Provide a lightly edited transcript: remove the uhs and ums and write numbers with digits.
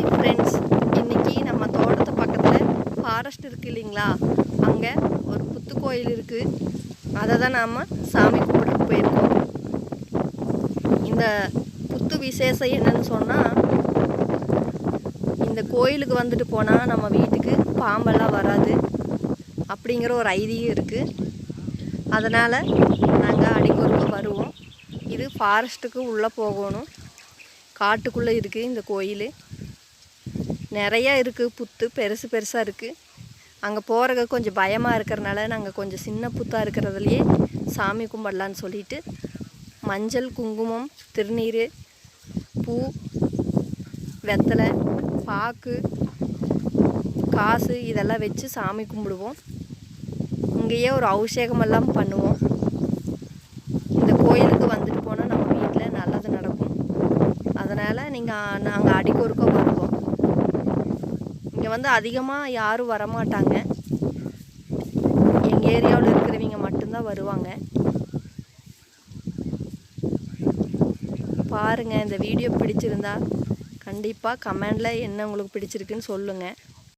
Hi friends, இன்றைக்கி நம்ம தோட்டத்து பக்கத்தில் ஃபாரஸ்ட் இருக்குது இல்லைங்களா, அங்கே ஒரு புத்து கோயில் இருக்குது. அதை தான் நாம் சாமி கும்பிட்றதுக்கு போயிருக்கோம். இந்த புத்து விசேஷம் என்னன்னு சொன்னால், இந்த கோயிலுக்கு வந்துட்டு போனால் நம்ம வீட்டுக்கு பாம்பெல்லாம் வராது அப்படிங்கிற ஒரு ஐதீகம் இருக்குது. அதனால் நாங்கள் அடிக்கொருக்க வருவோம். இது ஃபாரஸ்ட்டுக்கு உள்ளே போகணும், காட்டுக்குள்ளே இருக்குது இந்த கோயில். நிறையா இருக்குது, புத்து பெருசு பெருசாக இருக்குது. அங்கே போகிறதுக்கு கொஞ்சம் பயமாக இருக்கிறனால நாங்கள் கொஞ்சம் சின்ன புத்தாக இருக்கிறதுலையே சாமி கும்பிடலான்னு சொல்லிட்டு மஞ்சள், குங்குமம், திருநீர், பூ, வெத்தலை, பாக்கு, காசு இதெல்லாம் வச்சு சாமி கும்பிடுவோம். இங்கேயே ஒரு அபிஷேகமெல்லாம் பண்ணுவோம். இந்த கோயிலுக்கு வந்துட்டு போனால் நம்ம வீட்டில் நல்லது நடக்கும். அதனால் நாங்கள் அடிக்கொருக்க வருவோம். இங்கே வந்து அதிகமாக யாரும் வரமாட்டாங்க. எங்கள் ஏரியாவில் இருக்கிறவங்க மட்டும்தான் வருவாங்க. பாருங்கள், இந்த வீடியோ பிடிச்சிருந்தா கண்டிப்பாக கமெண்டில் என்ன உங்களுக்கு பிடிச்சிருக்குன்னு சொல்லுங்கள்.